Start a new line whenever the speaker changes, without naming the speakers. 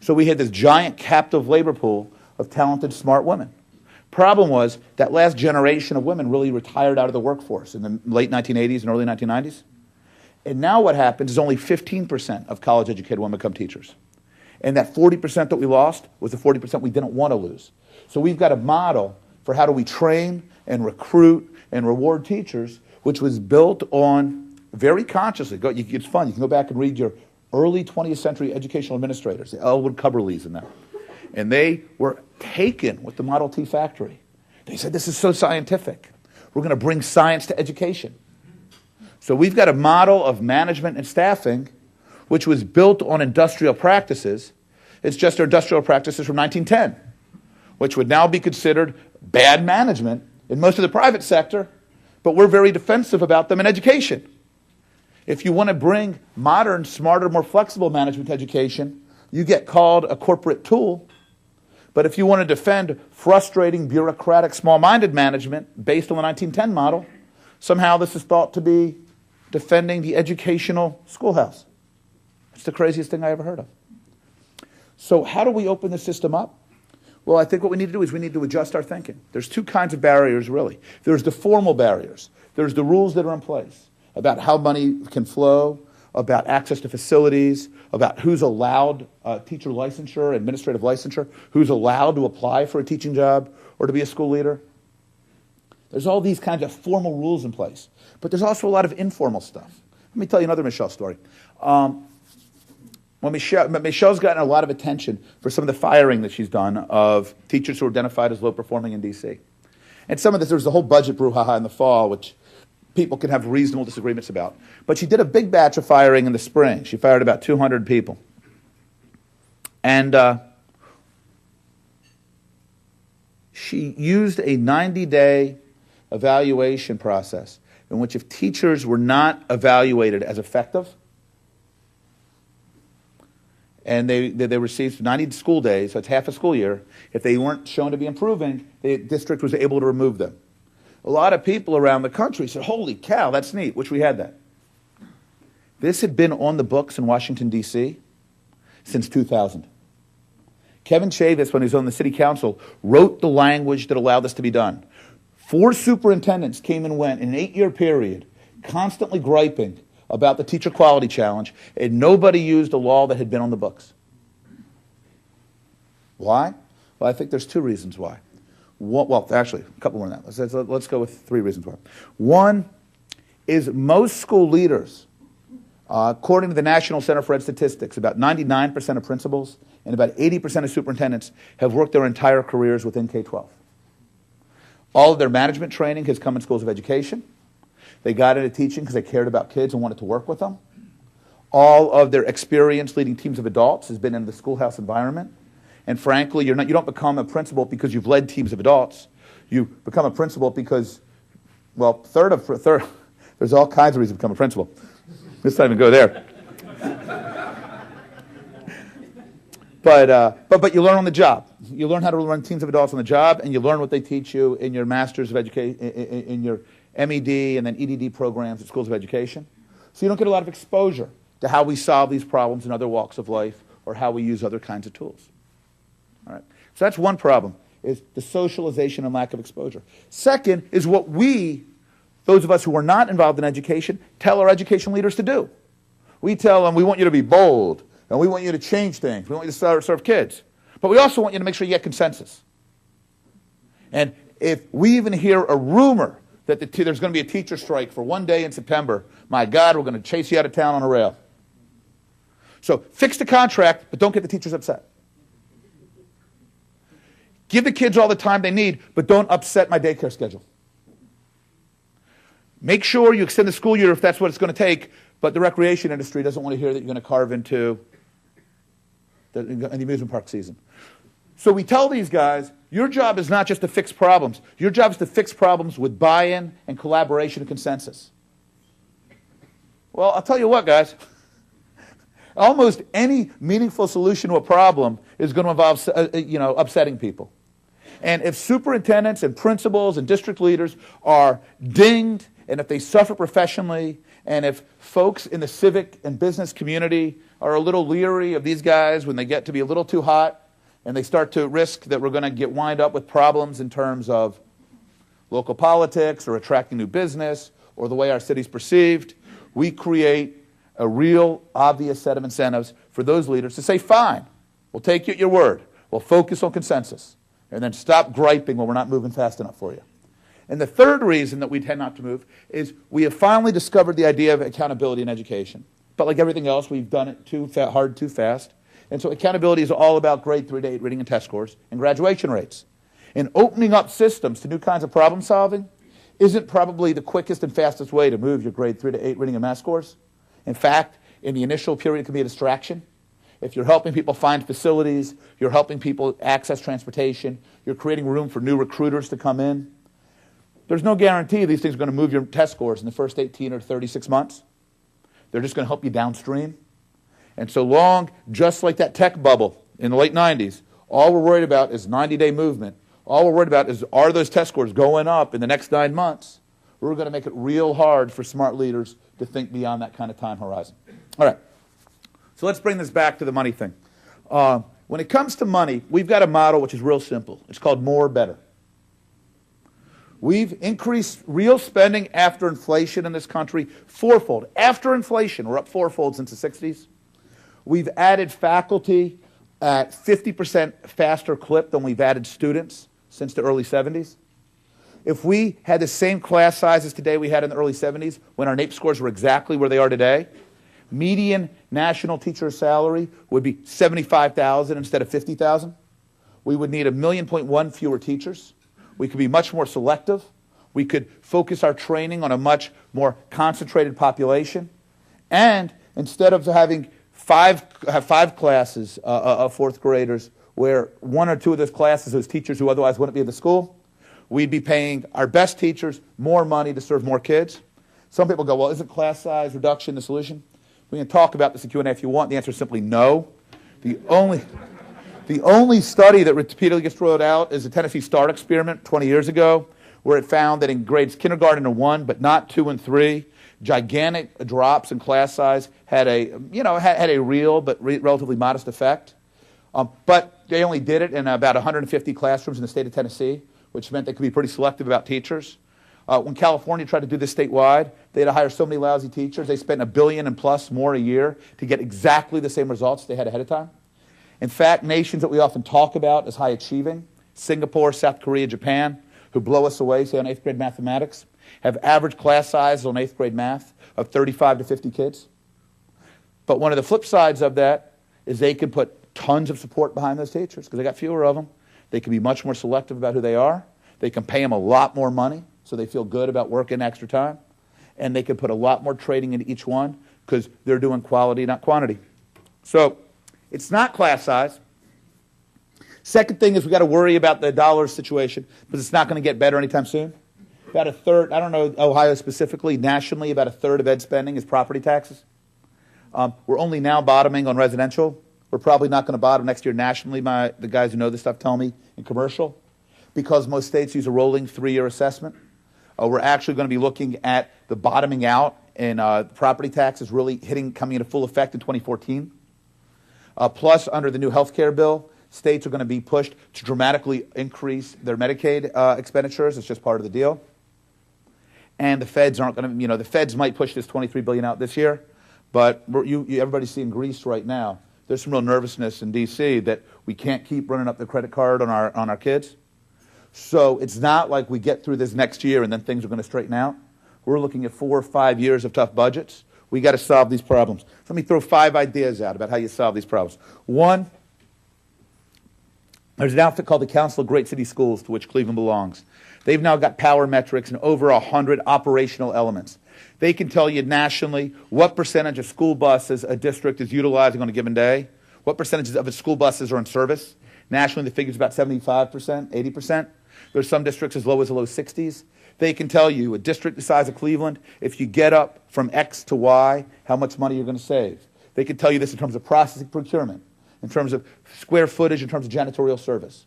So we had this giant captive labor pool of talented, smart women. Problem was that last generation of women really retired out of the workforce in the late 1980s and early 1990s. And now what happens is only 15% of college-educated women become teachers. And that 40% that we lost was the 40% we didn't want to lose. So we've got a model for how do we train and recruit and reward teachers, which was built on very consciously. It's fun. You can go back and read your early 20th century educational administrators, the Elwood Cubberleys and them. And they were taken with the Model T factory. They said, this is so scientific. We're going to bring science to education. So we've got a model of management and staffing which was built on industrial practices. It's just our industrial practices from 1910, which would now be considered bad management in most of the private sector, but we're very defensive about them in education. If you want to bring modern, smarter, more flexible management to education, you get called a corporate tool. But if you want to defend frustrating, bureaucratic, small-minded management based on the 1910 model, somehow this is thought to be defending the educational schoolhouse. It's the craziest thing I ever heard of. So how do we open the system up? Well, I think what we need to do is we need to adjust our thinking. There's two kinds of barriers, really. There's the formal barriers. There's the rules that are in place about how money can flow, about access to facilities, about who's allowed teacher licensure, administrative licensure, who's allowed to apply for a teaching job or to be a school leader. There's all these kinds of formal rules in place. But there's also a lot of informal stuff. Let me tell you another Michelle story. Michelle's gotten a lot of attention for some of the firing that she's done of teachers who are identified as low-performing in D.C. And some of this, there was the whole budget brouhaha in the fall, which people can have reasonable disagreements about. But she did a big batch of firing in the spring. She fired about 200 people. And she used a 90-day evaluation process in which if teachers were not evaluated as effective, and they received 90 school days, so it's half a school year, if they weren't shown to be improving, the district was able to remove them. A lot of people around the country said, holy cow, that's neat, which we had that. This had been on the books in Washington, D.C. since 2000. Kevin Chavis, when he was on the city council, wrote the language that allowed this to be done. 4 superintendents came and went in an 8-year period, constantly griping about the teacher quality challenge, and nobody used a law that had been on the books. Why? Well, I think there's 2 reasons why. Well, actually, a couple more than that. Let's go with 3 reasons why. One is most school leaders, according to the National Center for Ed Statistics, about 99% of principals and about 80% of superintendents have worked their entire careers within K-12. All of their management training has come in schools of education. They got into teaching because they cared about kids and wanted to work with them. All of their experience leading teams of adults has been in the schoolhouse environment. And frankly, you don't become a principal because you've led teams of adults. You become a principal because, well, there's all kinds of reasons to become a principal. Let's not even go there. But you learn on the job. You learn how to run teams of adults on the job, and you learn what they teach you in your Master's of Education, in your MED and then EDD programs at schools of education. So you don't get a lot of exposure to how we solve these problems in other walks of life or how we use other kinds of tools. All right. So that's one problem, is the socialization and lack of exposure. Second is what we, those of us who are not involved in education, tell our education leaders to do. We tell them we want you to be bold, and we want you to change things. We want you to serve kids. But we also want you to make sure you get consensus. And if we even hear a rumor that there's going to be a teacher strike for one day in September, my God, we're going to chase you out of town on a rail. So fix the contract, but don't get the teachers upset. Give the kids all the time they need, but don't upset my daycare schedule. Make sure you extend the school year if that's what it's going to take, but the recreation industry doesn't want to hear that you're going to carve into the amusement park season. So we tell these guys, your job is not just to fix problems. Your job is to fix problems with buy-in and collaboration and consensus. Well, I'll tell you what, guys. Almost any meaningful solution to a problem is going to involve, upsetting people. And if superintendents and principals and district leaders are dinged, and if they suffer professionally, And if folks in the civic and business community are a little leery of these guys when they get to be a little too hot and they start to risk that we're going to get wind up with problems in terms of local politics or attracting new business or the way our city's perceived, we create a real obvious set of incentives for those leaders to say, fine, we'll take you at your word. We'll focus on consensus. And then stop griping when we're not moving fast enough for you. And the third reason that we tend not to move is we have finally discovered the idea of accountability in education. But like everything else, we've done it too hard, too fast. And so accountability is all about grade 3 to 8 reading and test scores and graduation rates. And opening up systems to new kinds of problem solving isn't probably the quickest and fastest way to move your grade 3 to 8 reading and math scores. In fact, in the initial period, it can be a distraction. If you're helping people find facilities, you're helping people access transportation, you're creating room for new recruiters to come in, there's no guarantee these things are going to move your test scores in the first 18 or 36 months. They're just going to help you downstream. And so long, just like that tech bubble in the late 90s, all we're worried about is 90-day movement. All we're worried about is, are those test scores going up in the next 9 months? We're going to make it real hard for smart leaders to think beyond that kind of time horizon. All right. So let's bring this back to the money thing. When it comes to money, we've got a model which is real simple. It's called more, better. We've increased real spending after inflation in this country fourfold. After inflation, we're up fourfold since the 60s. We've added faculty at 50% faster clip than we've added students since the early 70s. If we had the same class sizes today we had in the early 70s, when our NAEP scores were exactly where they are today, median national teacher salary would be $75,000 instead of $50,000. We would need 1.1 million fewer teachers. We could be much more selective. We could focus our training on a much more concentrated population. And instead of having five classes of fourth graders where 1 or 2 of those classes, those teachers who otherwise wouldn't be at the school, we'd be paying our best teachers more money to serve more kids. Some people go, well, isn't class size reduction the solution? We can talk about this in Q&A if you want. The answer is simply no. The only study that repeatedly gets thrown out is the Tennessee START experiment 20 years ago, where it found that in grades kindergarten and 1, but not 2 and 3, gigantic drops in class size had a real but relatively modest effect. But they only did it in about 150 classrooms in the state of Tennessee, which meant they could be pretty selective about teachers. When California tried to do this statewide, they had to hire so many lousy teachers. They spent $1 billion and plus more a year to get exactly the same results they had ahead of time. In fact, nations that we often talk about as high achieving, Singapore, South Korea, Japan, who blow us away, say on 8th grade mathematics, have average class sizes on 8th grade math of 35 to 50 kids. But one of the flip sides of that is they can put tons of support behind those teachers because they got fewer of them. They can be much more selective about who they are. They can pay them a lot more money so they feel good about working extra time. And they can put a lot more training into each one because they're doing quality, not quantity. So it's not class size. Second thing is we've got to worry about the dollar situation because it's not going to get better anytime soon. About a third, I don't know Ohio specifically, nationally about a third of ed spending is property taxes. We're only now bottoming on residential. We're probably not going to bottom next year nationally, the guys who know this stuff tell me, in commercial, because most states use a rolling 3-year assessment. We're actually going to be looking at the bottoming out in property taxes really coming into full effect in 2014. Plus, under the new health care bill, states are going to be pushed to dramatically increase their Medicaid expenditures. It's just part of the deal. And the feds aren't going to, the feds might push this $23 billion out this year, but everybody's seeing Greece right now. There's some real nervousness in D.C. that we can't keep running up the credit card on our kids. So it's not like we get through this next year and then things are going to straighten out. We're looking at 4 or 5 years of tough budgets. We got to solve these problems. Let me throw 5 ideas out about how you solve these problems. 1, there's an outfit called the Council of Great City Schools, to which Cleveland belongs. They've now got power metrics and over 100 operational elements. They can tell you nationally what percentage of school buses a district is utilizing on a given day, what percentage of its school buses are in service. Nationally, the figure is about 75%, 80%. There's some districts as low as the low 60s. They can tell you, a district the size of Cleveland, if you get up from X to Y, how much money you're going to save. They can tell you this in terms of processing procurement, in terms of square footage, in terms of janitorial service.